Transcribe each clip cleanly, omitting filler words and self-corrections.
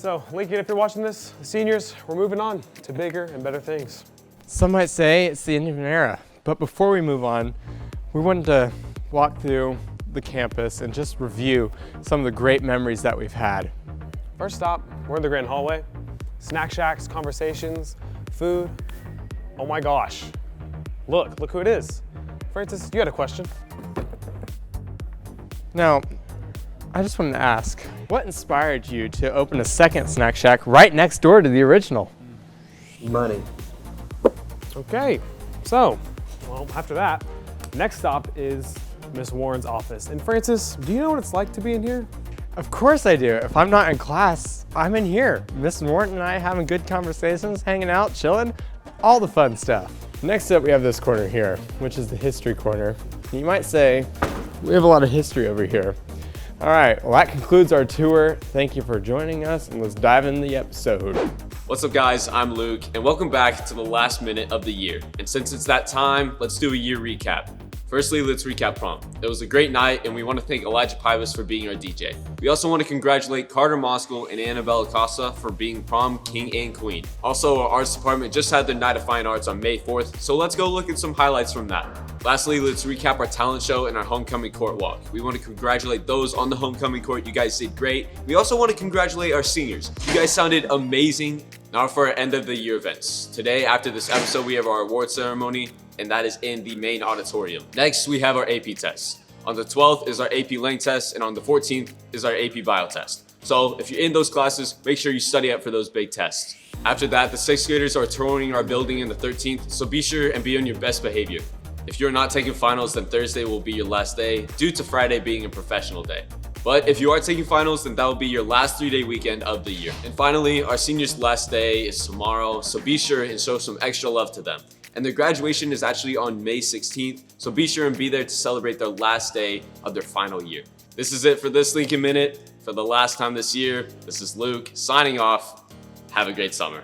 So, Lincoln, if you're watching this, the seniors, we're moving on to bigger and better things. Some might say it's the end of an era, but before we move on, we wanted to walk through the campus and just review some of the great memories that we've had. First stop, we're in the grand hallway. Snack shacks, conversations, food. Oh my gosh. Look who it is. Francis, you had a question. Now, I just wanted to ask, what inspired you to open a second snack shack right next door to the original? Money. Okay, so, well, after that, next stop is Miss Warren's office. And Francis, do you know what it's like to be in here? Of course I do. If I'm not in class, I'm in here. Miss Morton and I having good conversations, hanging out, chilling, all the fun stuff. Next up, we have this corner here, which is the history corner. You might say, we have a lot of history over here. All right, well, that concludes our tour. Thank you for joining us, and let's dive into the episode. What's up, guys? I'm Luke, and welcome back to the last minute of the year. And since it's that time, let's do a year recap. Firstly, let's recap prom. It was a great night, and we want to thank Elijah Pybus for being our DJ. We also want to congratulate Carter Moskal and Annabella Costa for being prom king and queen. Also, our arts department just had their night of fine arts on May 4th, so let's go look at some highlights from that. Lastly, let's recap our talent show and our homecoming court walk. We want to congratulate those on the homecoming court. You guys did great. We also want to congratulate our seniors. You guys sounded amazing. Now for our end of the year events. Today, after this episode, we have our award ceremony, and that is in the main auditorium. Next, we have our AP test. On the 12th is our AP Lang test, and on the 14th is our AP Bio test. So if you're in those classes, make sure you study up for those big tests. After that, the 6th graders are touring our building on the 13th, so be sure and be on your best behavior. If you're not taking finals, then Thursday will be your last day, due to Friday being a professional day. But if you are taking finals, then that will be your last 3-day weekend of the year. And finally, our seniors' last day is tomorrow, so be sure and show some extra love to them. And their graduation is actually on May 16th, so be sure and be there to celebrate their last day of their final year. This is it for this Lincoln Minute. For the last time this year, this is Luke signing off. Have a great summer.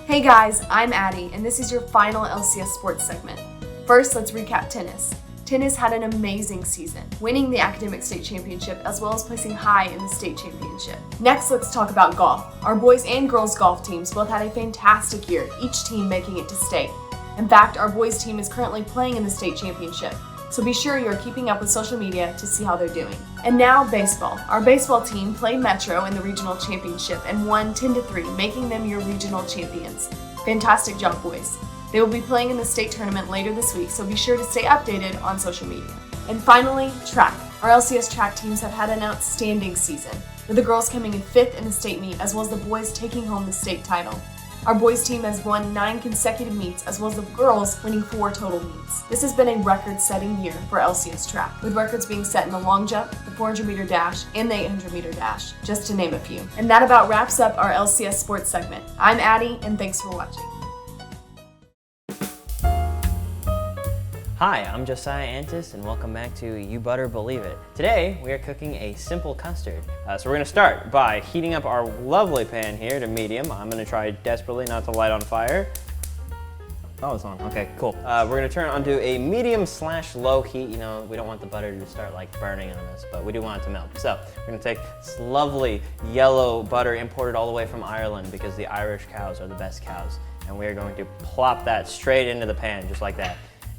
Hey guys, I'm Addie, and this is your final LCS sports segment. First, let's recap tennis. Tennis had an amazing season, winning the academic state championship as well as placing high in the state championship. Next, let's talk about golf. Our boys and girls golf teams both had a fantastic year, each team making it to state. In fact, our boys team is currently playing in the state championship, so be sure you're keeping up with social media to see how they're doing. And now baseball. Our baseball team played Metro in the regional championship and won 10-3, making them your regional champions. Fantastic job, boys. They will be playing in the state tournament later this week, so be sure to stay updated on social media. And finally, track. Our LCS track teams have had an outstanding season, with the girls coming in 5th in the state meet as well as the boys taking home the state title. Our boys team has won 9 consecutive meets as well as the girls winning 4 total meets. This has been a record-setting year for LCS track, with records being set in the long jump, the 400-meter dash, and the 800-meter dash, just to name a few. And that about wraps up our LCS sports segment. I'm Addie, and thanks for watching. Hi, I'm Josiah Antis, and welcome back to You Butter Believe It. Today, we are cooking a simple custard. So we're gonna start by heating up our lovely pan here to medium. I'm gonna try desperately not to light on fire. Oh, it's on, okay, cool. We're gonna turn it onto a medium/low heat. You know, we don't want the butter to start like burning on us, but we do want it to melt. So we're gonna take this lovely yellow butter imported all the way from Ireland because the Irish cows are the best cows. And we are going to plop that straight into the pan, just like that.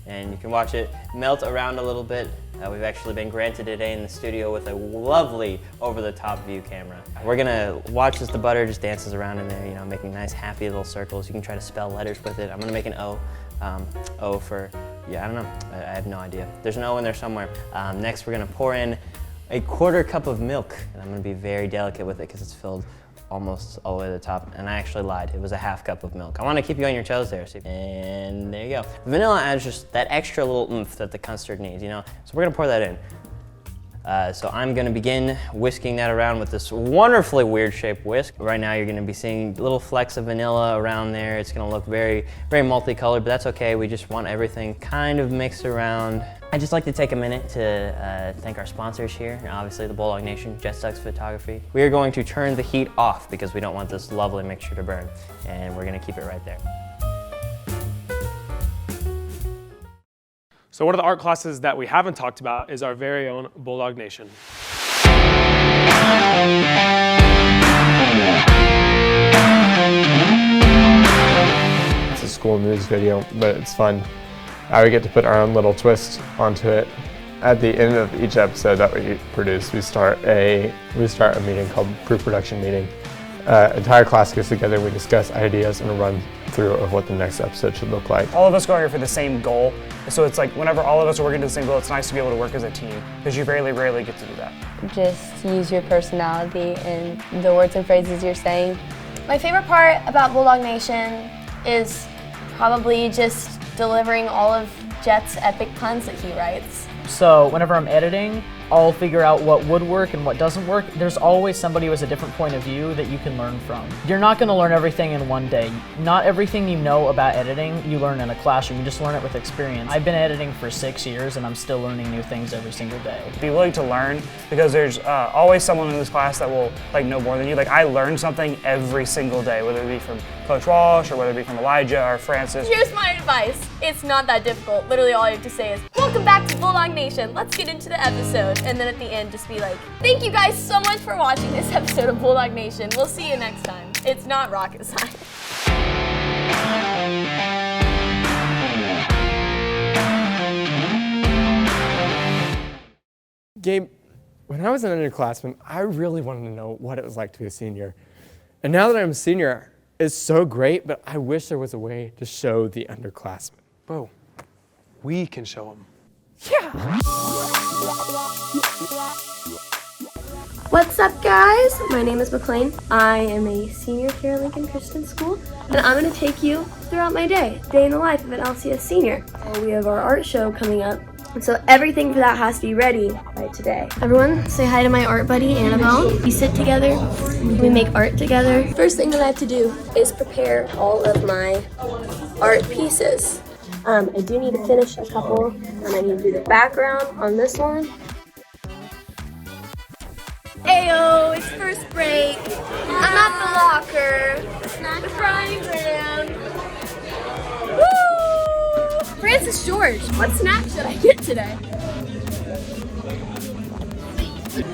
And you can watch it melt around a little bit. We've actually been granted today in the studio with a lovely over-the-top view camera. We're gonna watch as the butter just dances around in there, you know, making nice happy little circles. You can try to spell letters with it. I'm gonna make an O. O for, yeah, I don't know, I have no idea. There's an O in there somewhere. Next, we're gonna pour in a 1/4 cup of milk, and I'm gonna be very delicate with it because it's filled almost all the way to the top, and I actually lied. It was a 1/2 cup of milk. I want to keep you on your toes there. And there you go. Vanilla adds just that extra little oomph that the custard needs, you know? So we're gonna pour that in. So I'm gonna begin whisking that around with this wonderfully weird shaped whisk. Right now you're gonna be seeing little flecks of vanilla around there. It's gonna look very, very multicolored, but that's okay. We just want everything kind of mixed around. I'd just like to take a minute to thank our sponsors here. Obviously the Bulldog Nation, Jet Sucks Photography. We are going to turn the heat off because we don't want this lovely mixture to burn. And we're gonna keep it right there. So one of the art classes that we haven't talked about is our very own Bulldog Nation. It's a school news video, but it's fun. We get to put our own little twist onto it. At the end of each episode that we produce, we start a meeting called pre-production meeting. Entire class gets together, we discuss ideas and a run through of what the next episode should look like. All of us go here for the same goal, so it's like whenever all of us are working to the same goal, it's nice to be able to work as a team, because you rarely get to do that. Just use your personality and the words and phrases you're saying. My favorite part about Bulldog Nation is probably just delivering all of Jet's epic puns that he writes. So whenever I'm editing, I'll figure out what would work and what doesn't work. There's always somebody who has a different point of view that you can learn from. You're not going to learn everything in one day. Not everything you know about editing you learn in a classroom. You just learn it with experience. I've been editing for 6 years and I'm still learning new things every single day. Be willing to learn, because there's always someone in this class that will know more than you. I learn something every single day, whether it be from Coach Walsh or whether it be from Elijah or Francis. Here's my advice. It's not that difficult. Literally all you have to say is, welcome back to Bulldog Nation. Let's get into the episode. And then at the end, just be like, thank you guys so much for watching this episode of Bulldog Nation. We'll see you next time. It's not rocket science. Gabe, when I was an underclassman, I really wanted to know what it was like to be a senior. And now that I'm a senior, it's so great, but I wish there was a way to show the underclassmen. Bro, we can show them. What's up, guys? My name is McLean. I am a senior here at Lincoln Christian School, and I'm going to take you throughout my day in the life of an LCS senior. We have our art show coming up, and so everything for that has to be ready by today. Everyone, say hi to my art buddy, Annabelle. We sit together, we make art together. First thing that I have to do is prepare all of my art pieces. I do need to finish a couple, and I need to do the background on this one. Ayo, it's first break. I'm at the locker. The frying pan. Woo! Francis George, what snack should I get today?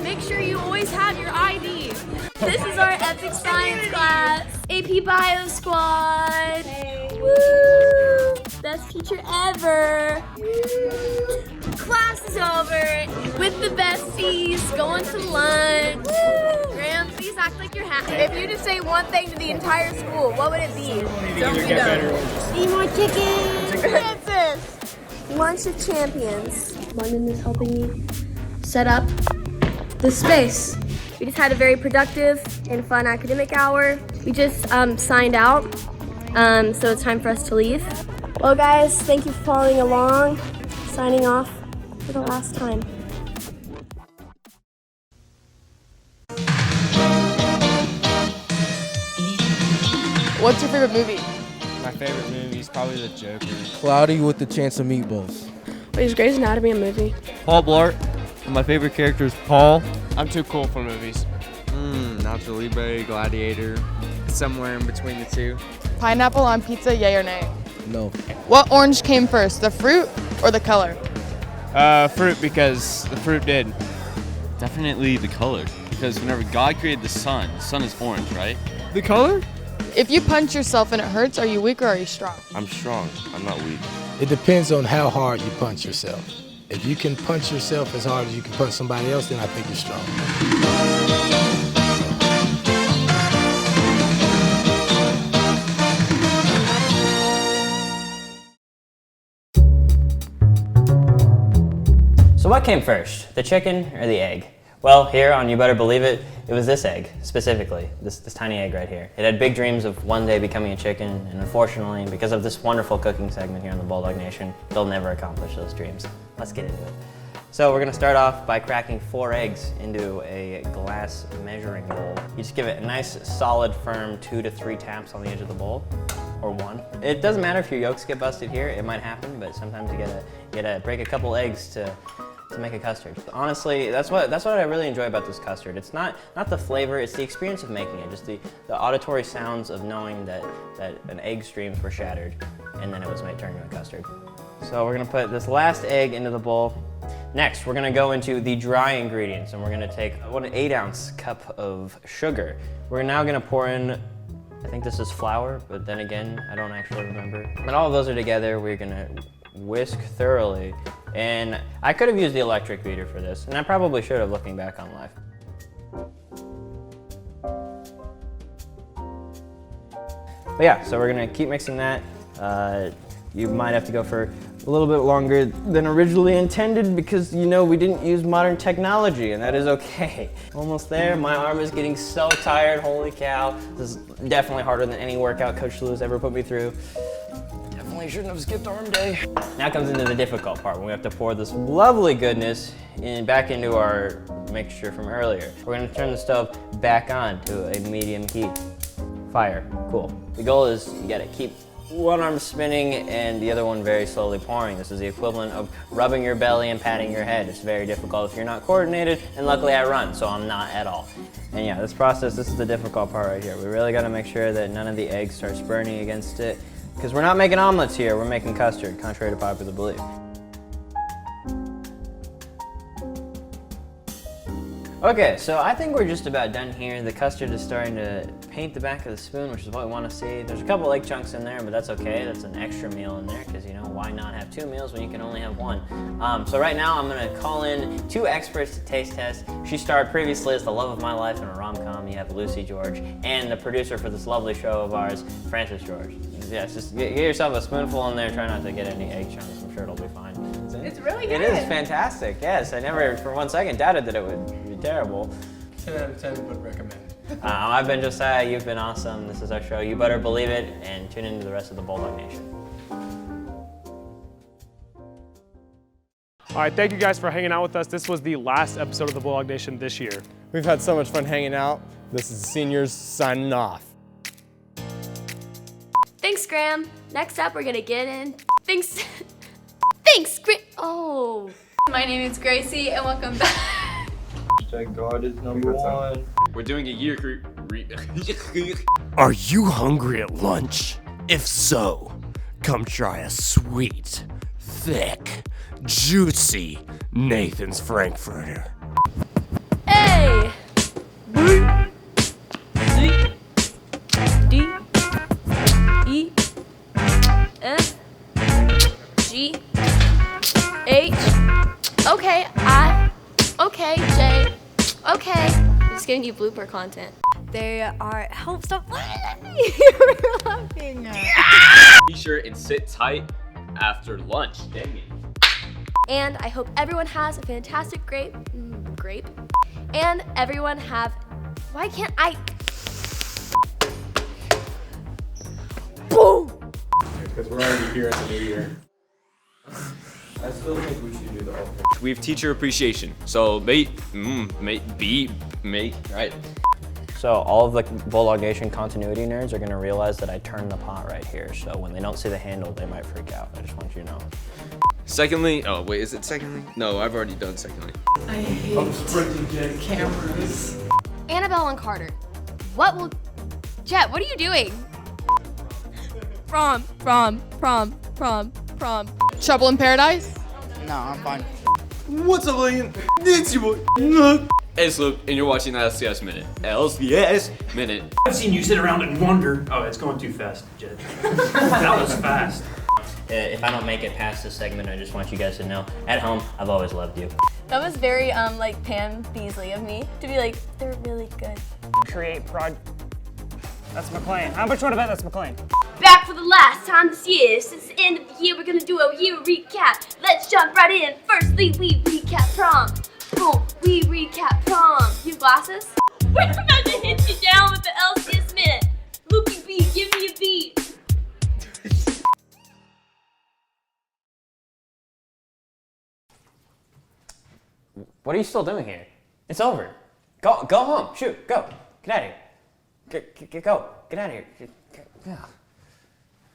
Make sure you always have your ID. This is our epic science class. AP Bio Squad. Woo! Best teacher ever. Class is over with the besties, going to lunch. Graham, please act like you're happy. If you just say one thing to the entire school, what would it be? Don't be done. Eat more chicken. Francis. Lunch of Champions. London is helping me set up the space. We just had a very productive and fun academic hour. We just signed out, so it's time for us to leave. Well, guys, thank you for following along. Signing off for the last time. What's your favorite movie? My favorite movie is probably The Joker. Cloudy with the Chance of Meatballs. Is Grey's Anatomy a movie? Paul Blart. My favorite character is Paul. I'm too cool for movies. Nacho Libre, Gladiator. Somewhere in between the two. Pineapple on pizza, yay or nay? No. What orange came first, the fruit or the color? Fruit, because the fruit did. Definitely the color, because whenever God created the sun is orange, right? The color? If you punch yourself and it hurts, are you weak or are you strong? I'm strong, I'm not weak. It depends on how hard you punch yourself. If you can punch yourself as hard as you can punch somebody else, then I think you're strong. So what came first, the chicken or the egg? Well, here on You Better Believe It, it was this egg, specifically, this tiny egg right here. It had big dreams of one day becoming a chicken, and unfortunately, because of this wonderful cooking segment here on the Bulldog Nation, it'll never accomplish those dreams. Let's get into it. So we're gonna start off by cracking 4 eggs into a glass measuring bowl. You just give it a nice, solid, firm 2 to 3 taps on the edge of the bowl, or 1. It doesn't matter if your yolks get busted here, it might happen, but sometimes you gotta break a couple eggs to make a custard. Honestly, that's what I really enjoy about this custard. It's not the flavor, it's the experience of making it, just the auditory sounds of knowing that an egg's dreams were shattered and then it was turned into a custard. So we're gonna put this last egg into the bowl. Next, we're gonna go into the dry ingredients, and we're gonna take 1/8 cup of sugar. We're now gonna pour in, I think this is flour, but then again, I don't actually remember. When all of those are together, we're gonna whisk thoroughly. And I could have used the electric beater for this, and I probably should have, looking back on life. But yeah, so we're gonna keep mixing that. You might have to go for a little bit longer than originally intended because, you know, we didn't use modern technology, and that is okay. Almost there. My arm is getting so tired, holy cow. This is definitely harder than any workout Coach Lou has ever put me through. Definitely shouldn't have skipped arm day. Now comes into the difficult part when we have to pour this lovely goodness back into our mixture from earlier. We're gonna turn the stove back on to a medium heat. Fire, cool. The goal is you gotta keep one arm spinning and the other one very slowly pouring. This is the equivalent of rubbing your belly and patting your head. It's very difficult if you're not coordinated, and luckily I run, so I'm not at all. And yeah, this process, this is the difficult part right here. We really gotta make sure that none of the eggs starts burning against it, because we're not making omelets here, we're making custard, contrary to popular belief. Okay, so I think we're just about done here. The custard is starting to paint the back of the spoon, which is what we want to see. There's a couple egg chunks in there, but that's okay. That's an extra meal in there, because, you know, why not have 2 meals when you can only have 1? So right now I'm gonna call in 2 experts to taste test. She starred previously as the love of my life in a rom-com. You have Lucy George, and the producer for this lovely show of ours, Francis George. Yeah, just get yourself a spoonful in there. Try not to get any egg chunks. I'm sure it'll be fine. It's really good. It is fantastic, yes. I never for one second doubted that it would be terrible. 10 out of 10 would recommend. I've been Josiah, you've been awesome. This is our show, You Better Believe It, and tune into the rest of the Bulldog Nation. All right, thank you guys for hanging out with us. This was the last episode of the Bulldog Nation this year. We've had so much fun hanging out. This is the seniors signing off. Thanks, Graham. Next up, we're gonna get in. Thanks, Graham. Oh. My name is Gracie, and welcome back. Thank God is number 1. We're doing a year group. Are you hungry at lunch? If so, come try a sweet, thick, juicy Nathan's Frankfurter. A B C D E F G H. Okay, I. Okay, J. Okay. I'm just giving you blooper content. They are. Help, stop. You're laughing. Be sure and sit tight after lunch. Dang it. And I hope everyone has a fantastic grape. And everyone have. Why can't I? Boom! Because we're already here at the new year. I still think we should do the alternate. We have teacher appreciation. So right. So all of the Bulldog Nation continuity nerds are gonna realize that I turned the pot right here. So when they don't see the handle, they might freak out. I just want you to know. Secondly, oh wait, is it secondly? No, I've already done secondly. I hate cameras. Annabelle and Carter. What will... Jet, what are you doing? Prom. Trouble in Paradise? No, I'm fine. What's up, William? It's your boy. It's Luke, and you're watching the LCS Minute. LCS Minute. I've seen you sit around and wonder. Oh, it's going too fast, Jed. That was fast. If I don't make it past this segment, I just want you guys to know, at home, I've always loved you. That was very like Pam Beasley of me to be like, they're really good. Create prod. That's McLean. How much you want to bet that's McLean? Back for the last time this year. Since the end of the year, we're gonna do a year recap. Let's jump right in. Firstly, we recap prom. Boom, we recap prom. You have glasses? We're about to hit you down with the LCS Minute. Lukey B, give me a beat. What are you still doing here? It's over. Go home. Shoot, go. Get out of here. Go. Get out of here.